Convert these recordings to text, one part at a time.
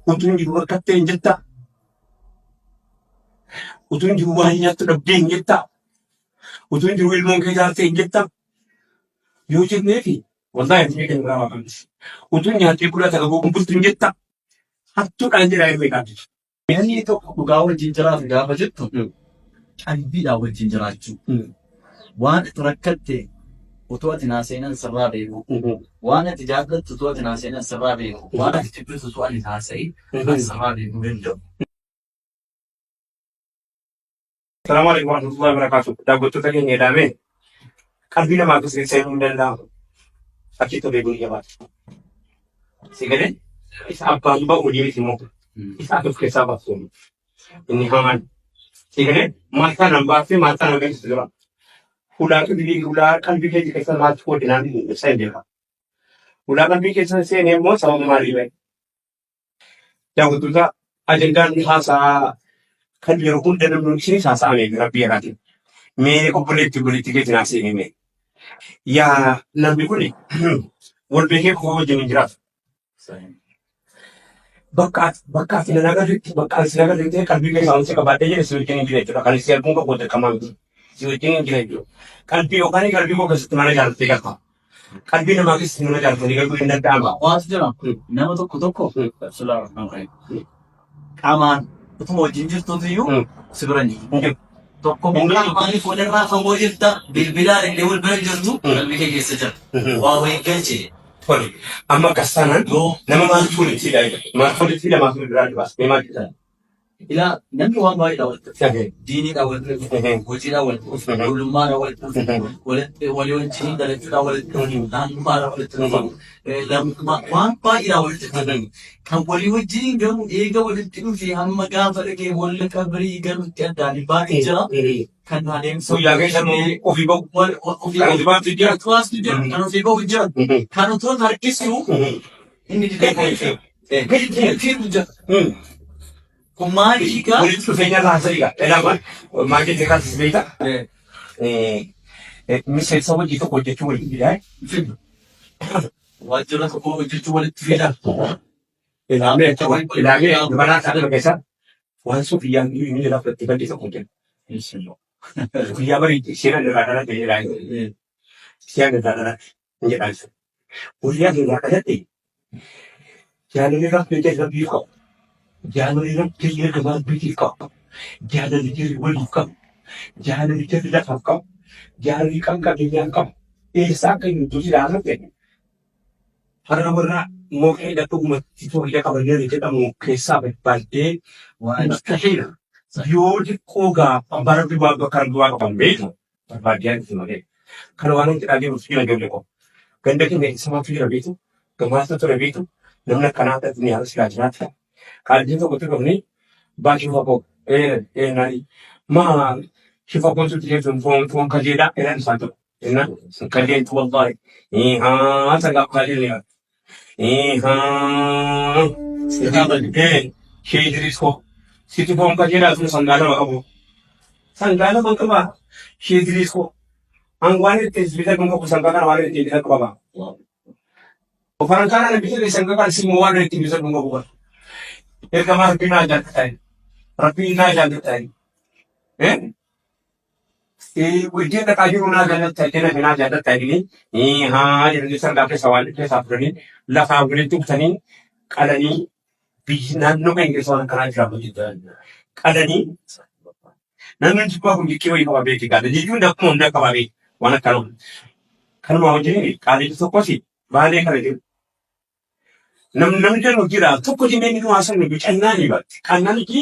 Utuun jiru harkattee hin jettaa? Utuun jiru waa hin nyaattu dhabdee hin jettaa? Utuun jiru ilmoon kee jaaltee hin jettaa? Yoo jenneefi wallaahi ati kan biraa waaqamti. Utuun nyaattee kudha ta'a goguun bultu hin jettaa? Hattuudhaan jedhaa irree qaabdi. Namni tokko dhugaa wajjin jiraatu gaafa jettu qalbiidhaan wajjin jiraachuu. Waan itti rakkatte utoo ati naaseenan sirraa beeku. Waan ati jaallattu utoo ati naaseenan sirraa beeku. Waan ati jibbitu utoo ati haasa'ii sirraa beekuu danda'u. Salaamu alaikum warahmatullahi wabarakatuh. Daawwattoota keenya jedhamee qalbii namaa keessa seenuu hin danda'amu. Fakkiitti beekuu ni jabaatu. Si galee isa abbaan ba'u hojii miti immoo isa of keessaa baaftu inni hamaan. Si galee maataa nan baaftee maataa nan galchisu jira. Hulaa qalbii keessa keessa maaltu koodinaan ibsa hin beeka. Hulaa qalbii keessa seenee immoo sababa maalii bahe? Daawwattoota ajandaan haasaa kan yeroo hunda namni isinis haasa'ame rabbii yaraatiin. Mee obboleetti keetiin haasa'e yaa namni kun wal beekee koo wajjin hin jiraatu. Bakka ati nan agarreetti bakka ati nan agarreetti qalbii keessaa wanti qabaadhee jedhe si wajjin hin jira jechuudha. Kan si arguun qabu dirqamaa miti. Si wajjin hin jira jechuudha. Qalbii yookaan qalbii koo keessatti mana jaalattee galfa. Qalbii namaa keessatti mana jaalatanii galuu hin danda'ama. Waanti jira nama tokko qaamaan utuma wajjin jirtuutu iyyuu si bira hin jiru. Tokko maaliif walirraa fagoo jirta bilbilaan illee wal bira jirtu qalbii kee keessa jira. Waa wayii galchee. Tole amma akkasaanaan nama maal fuudhitiidha maal fuudhitiidha maal fuudhiraa dhibaas maal jedhaa. Ilaa namni waan baay'eedha walitti dhufe. Diiniidha walitti dhufe. Hojiidha walitti dhufe. Ollummaadha walitti dhufe. Walii wajjin dalachuudha walitti dhufe. Naannummaadha walitti dhufe. Waan baay'eedha walitti dhufe. Kan walii wajjin garuu eega walitti dhufe hamma gaafa dhagee walli qabrii garuutti addaan baay'ee jira. Kan adeemsa guyyaa keessatti ofii bahu ofii bahu jira. Tuwaasni jira. Kan ofii bahu jira. Kan otoo harkisu inni didee gadi jira. Kun maali hiikaa? Walitti dhufeenya haasa'idha. Dhalaa maal jettee kaasisa beektaa? Miseensa hojii tokko hojjechuu walitti fidaa. Waajjira tokko hojjechuu walitti fidaa. Ilaalee gabaraa isaa keessaa waan suufiyyaan inni jala fudhattee bal'ee tokko hojjenna. Guyyaa barii seenaan irraa dhalate jedhaa. Seenaan irraa dhalate hin jedhaan. Guyyaa irraa dhalate jaalalli rakkoo keessa biif qabu. Jaalalli rakkoo keessa gabaas biitiif qabu. Jaalalli jirri waliif qabu. Jaalalli jirri lafaaf qabu. Jaalalli kan qabeenyaan qabu. Eessaa akka hin tuuti dhaala ta'e. Har'a warra mooqee dhagumatti tooyya qabanii jedhamu keessaa barbaadee waan mustahiila. Yoo xiqqoo gaafa bara duwwaa bakka duwwaa qaban beeku barbaadiyaan itti malee. Kan waan nuti dhageessu jira ijoollee qaba. Ganda keenya isa maatu jira beeku. Gamaasta ture beeku. Namni akkanaa ta'e ni haala silaa jiraata. Qaaliin tokko qabnee baashii fafoo naani maa shifafoo sutti jechuun foon kajeedhaa jedhan isaan tokko. Innaan kajeentu wallahi. Sagaa kajeellee. Shee diriiskoo. Situ foon kajeedhaa sun sangaala qabu. Sangaala qaba. Shee diriiskoo. Waan itti bisa kun qabu sangaala waan itti bisa qaba. Farankaana na bisa sangaala simoo waan itti bisa kun qabu. Ergamaa rabbinaa jaallata ta'e. Rabbinaa jaallata ta'e. Wajjin dhaqaa jiru naa jaallata ta'e naa jaallata ta'e. Jedhanii sardaa keessa waan keessaa fudhanii lafaa walitti bitanii qalanii biyyi naannoo kan keessa waan akkanaa jiraatu. Qalanii namni jibbaa kun jikkee wayii qaba beekii gaala. Jechuun akkuma hundaa qaba beeki waan akkanaa. Kanuma wajjin qaalii tokkos baalee kana jiru. Namni jennu jira tokko jennee ni waasan nu cannaa ni batti. Kannaan ki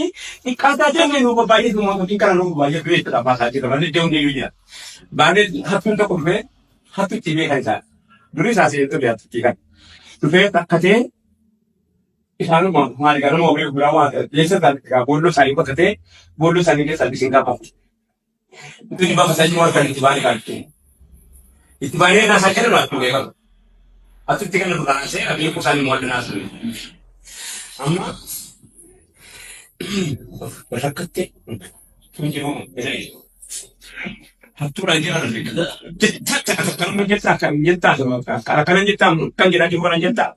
ikkaataa jennee nu baay'ee nu waan kana nu baay'ee beektu baasaa jira. Malee deemu ni jira. Baalee hattuun tokko dhufee hattu itti beekan isaa. Durii isaa seetu beektu kan. Dhufee takkatee isaanuma maali garuu oblee biraa waan leessa ta'a boolloo isaanii bakkatee boolloo isaanii keessa bisiin qabaatti. Itti bakka isaanii waan kan itti baanee kan itti baanee naasaa jedhamu akka beekamu. Atutti kan lafa kanaan seera beeku isaanii mo'adda naasu. Amma rakkattee kun jiru hattuudhaan jiran kan jettaa kan jettaa kan jedhaa jiru kan jettaa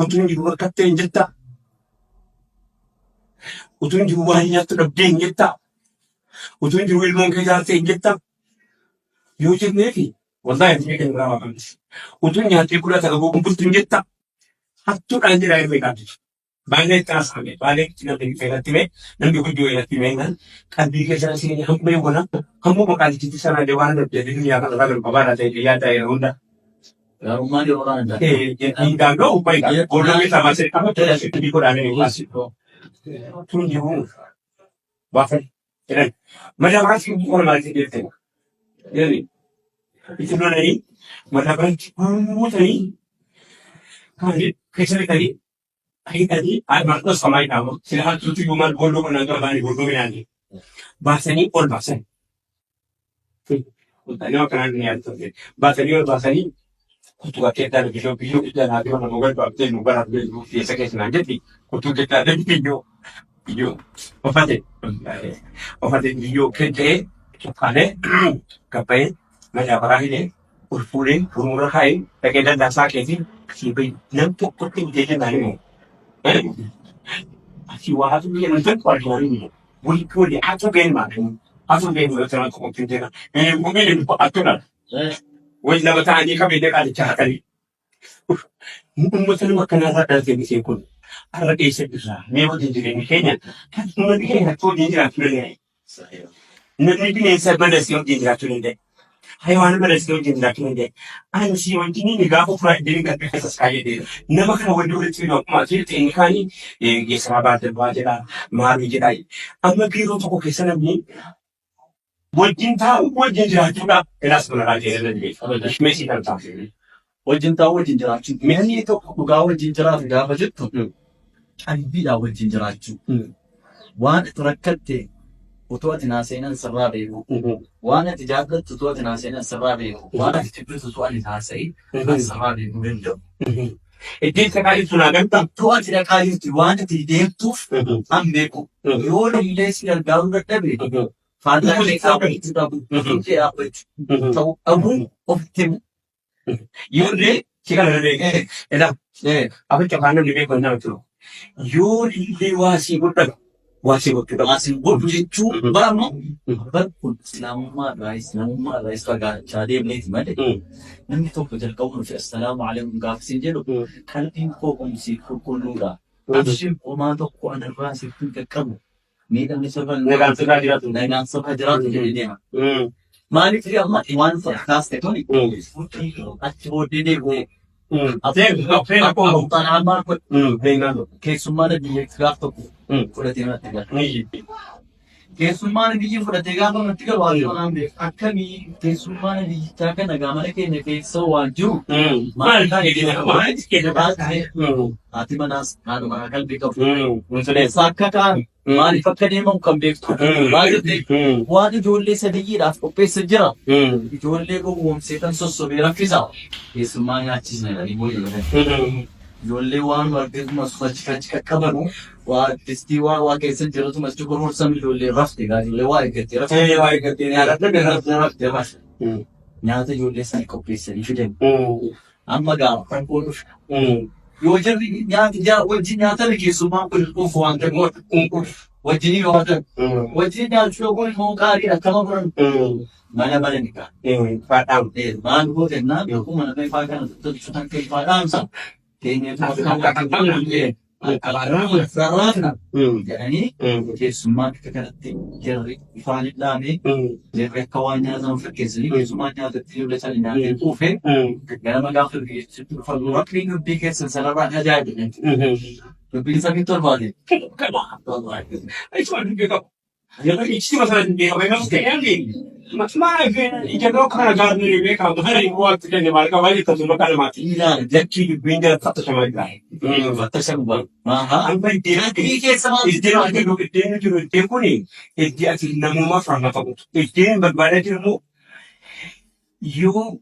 utuun jiru harkattee hin jettaa utuun jiru waan nyaattu dhabdee hin jettaa utuun jiru ilmoon kee jaaltee hin jettaa yoo jenneefi wallahi ati kan irraa waaqamti utuun nyaattee kudhata qabuu bultu hin jettaa hattuudhaan jedhaa irree qabdi. Baay'ee taasifame baay'ee namni fayyadamee namni guddoo fayyadamee kan biyya keessaa seenee hamma eeguna hamma maqaatitti sana illee waan adda addaa duniyaa kana irraa qabaadha ta'e yaada yeroo hunda. Garummaan yeroo waan adda. Daangoo uffata boollee sama sirrii qabatee asitti biikoodhaan baasi. Tun jiru baafan jedhan madaabaratti qormaatti deemte. Yeroo itti lolanii madaabaratti guutanii kan keessa bitanii. Akhirnya, marco sama itu, silahkan cuci rumah bodoh menangkap bani bodoh ini. Bahasanya all bahasa. Tanya orang ni ada tu. Bahasanya, kutu kita ada video kita nanti mana mobile bapte mobile ada biasa kes nanti di kutu kita ada video. Apa video kita cakap kapai macam apa ini urfuling urmurah hai, tak ada dasar kesini. Siapa nampak kutu dia nari. Asi wahatu dia nanti kuat hari ni. Boleh boleh atau game macam atau game macam komputer. Mungkin ini aturan. Wajib nak tanya kami dekat ada cara kali. Mungkin macam makan ada jadi sekun. Ada desa besar. Memang jadi ni Kenya. Kan semua Kenya tu jadi ratu ni. Nanti ni saya mana siapa jadi ratu ni. Haiwan mana siapa jadi ratu ni. Ansi wanti ni gapo pula jadi kat besar sekali dia. Nama kan wajib itu macam ini kan ini sahabat berbahagia malu jadi. Amma kira tu kau kesana ni. Wajib tahu wajib jadi juga. Kelas berlajar jadi. Mesti tak tahu. Wajib tahu wajib jadi. Mesti itu bukan wajib jadi. Dah wajib tu. Kan bila wajib jadi. Wan terakati. Utuat nasinya serabi. Wana tijakat utuat nasinya serabi. Wana tijakat utuat nasinya serabi. Mungkin. Itu sekali sunagan tak. Tuat tidak kali itu. Wana tidak tu. Ambeku. Yor iles yang gaul bertebi. Father kita itu dah bukan apa itu. Tahu abu optim. Yor le cikar le. Edah. Apa cakapan lebih benar tu. Yor le wasi bukan. Wasi bukan. Wasi bukan itu barang. Berpun selama rais pada jadi beli mana. Nanti tu kerja kau mesti assalamualaikum gafsin je lu. Kalau info kumsi kulura. Asyik oma tu kau anda rasa itu kekamu. Medan ni sebab Negan sekarang tu. Negan sekarang jadi dia. Mari kita Allah iman khas tu ni. Acur dia ni. Apa aku tanah amal pun. Dengan Kesumana dia kerap tu. Sudah tiada tiga. Kesumana dia sudah tiga tu nanti kalau orang dia akan ni kesumana dia cakap agama ni kena kesewaju. Mana dia mana kita bahas. Hati manas ada akal bikap. Sudah sakkan. Mari fakir ni mau kambing tu. Baik dek. Wadi jolle sedikit aku pesa jera. Jolle ko setan sosobera fisa. Kesumana cina ni boleh. Jolle wan warga masuk cakap kabaru. Wah peristiwa wah kesan jera tu masuk korban sambil jolle rafte kan. Jolle wah kerja. Wah kerja ni ada tu Rafte mas. Nyata jolle saya ko pesa ni sudah. Amma gak apa pun. Wajar nyata lagi semua perempuan terbuat wajib ni wajib juga mau kari atau orang mana nikah. Padam. Mana boleh nak aku mana kau pakai tu sudah kau padam sah. Kini tu kau Alarm sarana. Yani semua kita kena jadi faham lagi. Jadi kawannya zaman fikir semuanya ada tiada cari nanti ufek. Kalau mengakhir itu kalau waktu ini bikin sesuatu aja jadi. Lebih sakit terbalik. Kenapa? Itu ada juga. Yang ini masalah dia. Mereka sekarang ni. Macam ikan kan agar ni mereka hari waktu ni mereka balik tu mereka mati. Jadi benda satu sama lain. Betul sama. Ambil dia sama. Dia ada juga dia pun ni. Dia asal nama mafrah apa pun. Dia berbalik dia mu. You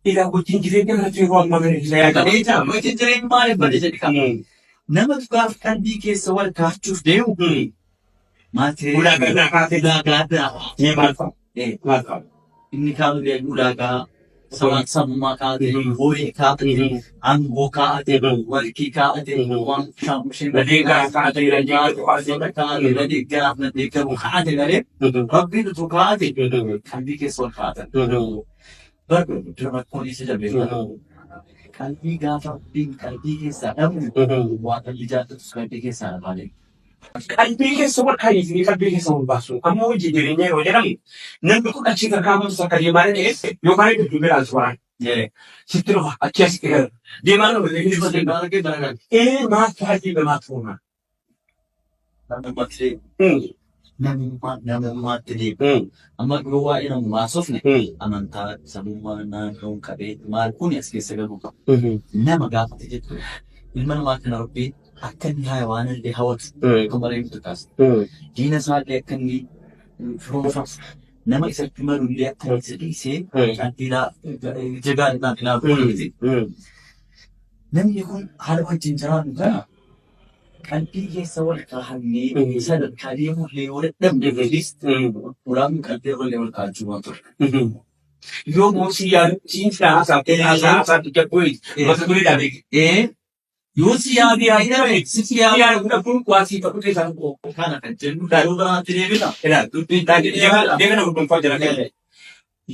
tidak kucing jadi dia nanti orang mana ni saya. Tidak, kucing jadi mana boleh jadi kamu. Nama tu kan bikin soal kasus dia. Mati. Udah kena kata. Dah kata. Ni macam. maal qaba? Inni kaa'amee ulaagaa samummaa kaa'ate, horii kaa'ate, aangoo kaa'ate, warqii kaa'ate, waan shaampushee Ladee garaa kaa'ate, ladee garaaf ladee garuu kaa'ate malee rabbiin utuu kaa'ate qalbii keessa ol kaa'atan. Barba rakkoon isa jabeeffata. Qalbii gaafa rabbiin qalbii keessaa dhabu waan qalbii jaallatus qalbii keessaa dhabaalee. Qalbii keessa wal kaayisanii qalbii keessa wal baasu. Amma hojii jireenyaa yeroo jedhamu namni kun achi tarkaanfatu akka deemaa dhiyeesse yookaan iddoo biraan suuraan. Sitti dhufa achi asitti gara deemaa nama maal taatee gamaa tuuma. Namummaatti deemu. Amma yoo waa'ee namummaa sofne amantaa sabummaa naannoon qabeenya maal kun as keessa galuu qaba. Nama gaafate jechuudha. Ilma namaa kana rabbiin akka inni hayawaana illee hawwatu kan bareedu taasisa. Diina isaa illee akka inni firoomfatu. Nama isatti malu illee akka inni isa dhiisee qalbiidhaa jagaadhaan ilaalu miti. Namni kun haala wajjin jiraatu kana qalbii keessa wal kaahannee sadarkaa deemullee wal dhabdeefis uraan qalbii irrallee wal kaa'achuu waan ture. Yoo moosii yaaduu haasaatti jabboyi mata duree dhaabee. Yoo si yaadee haidhamee si yaaduu kun waasii ta'uu keessaa kana kan jennu daaduu biraatti deebina. Deemana gurgurtaa jira.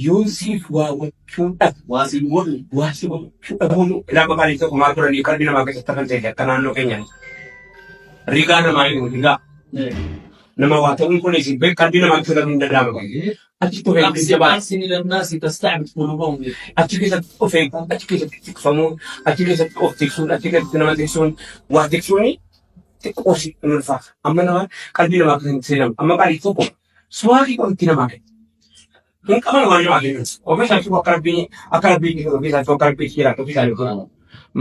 Yoo siif waa wachuudhaaf Waasiin wal wachuudhaaf ilaa baay'ee tokko maal turanii qalbii namaa keessatti kan ta'e akka naannoo keenyaan. Rigaa namaa hin rigaa. Nama waa ta'uun kun isin beeku qalbii namaa keessatti hin danda'amu. Achi tufee jabaa. Aksini lamnaasi tasta'abit quluubahum. Achi keessatti of eeguun, achi keessatti tikfamuun, achi keessatti of tiksuun, achi keessatti nama tiksuun, waa tiksuun xiqqoo si hin ulfaata. Amma nama qalbii namaa keessatti seenamu. Amma baay'ee tokko suwaaqii qoritti namaa kenna. Hin qaban waan namaa kennu. Ofiisaatti akka rabbii ofiisaatti akka rabbii jiraatu ofiisaatti godhamu.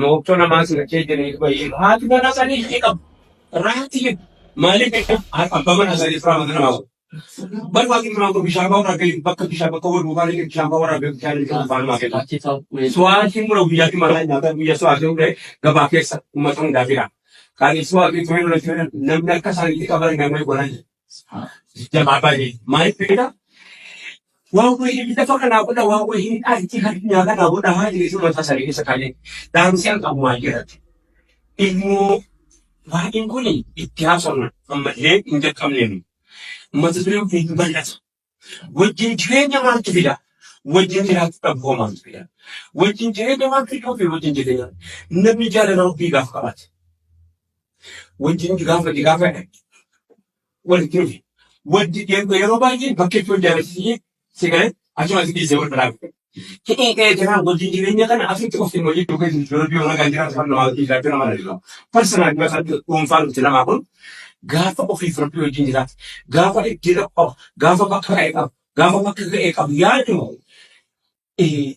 Mooktoo namaa sirra kee jedhanii baay'ee haati manaa sanii hin qabu. Raati maaliif abbaa manaa sanii fira mana namaa godhu. Barbaadni namaa godhu bishaan bahu rakkoo bakka bishaan bakka wal buufaanii bishaan bahu rakkoo bishaan kan afaan namaa kennu. Suwaatiin mura guyyaatti maraa nyaata guyyaa suwaatiin hundee gabaa keessa uummata hundaa fira. Kaanii suwaatiin tumee lolatti namni akka isaaniitti qaban gamee godhan. Jamaa baay'ee maaliif fedha? Waan wayii bita fakka naa godha waan wayii dhaanti kan nyaata naa godha haa jireessu mataa isaanii keessa kaa'ee dhaamsi an qabu waan jedhati. Immoo waa'een kun itti haasofna ammallee hin jalqabne mata duree ofii hin bal'atu. Wajjin jireenya maaltu fida? Wajjin jiraatu dhaboo maaltu fida? Wajjin jireenya maaltu fida ofii wajjin jireenya? Namni jaalala ofii gaafa qabaate. Wajjin gaafa walitti dhufi. Yeroo baay'ee bakkeetti wal jaallatanii sigaret achuma dhiisee wal dhaabe. Hidhee ka'ee jira wajjin jireenya kana asitti of hin walitti dhufe yeroo biyyoona kan jiraatu kan namaa dhiisaa nama dha. Parsanaa dhiisaa dhuunfaan nuti namaa kun gaafa ofiif rabbii wajjin jiraatu, gaafa itti qabu, gaafa bakka ga'ee qabu, gaafa bakka ga'ee qabu yaadu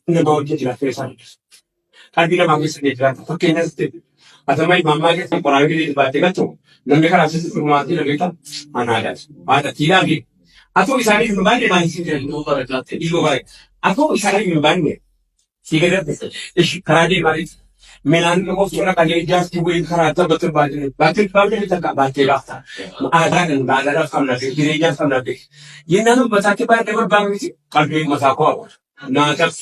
nama wajjin jiraatu keessaa dhiisu. Qalbii namaa keessatti jiraatu fakkeenyaaf atamai mammaa keessatti qoraan gadi baatee galchu namni karaa asitti dhumaatii dhageeta anaadhaati. Haadha tiilaa fi atoo isaanii hin baanne maaliif hin jiran dhuu barakaatti dhiigoo baay'ee. Atoo isaanii hin baanne si gadatti karaa deemaanis Milaan nama suura kalee ijaarsi wayii karaa taphatu baatee baatee takka baatee baata. Aadaan baadhaa qabna jireenya qabna yennaan bataatti baay'ee barbaadu qalbii mataa koo naataaf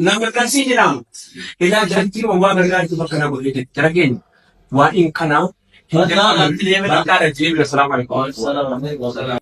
nama qarshii jedhamu ilaa jaartii waa gargaarti bakka na godhete jara keenya waan kanaa hin jedhamu. Bakka dha jireenya salaamu alaikum.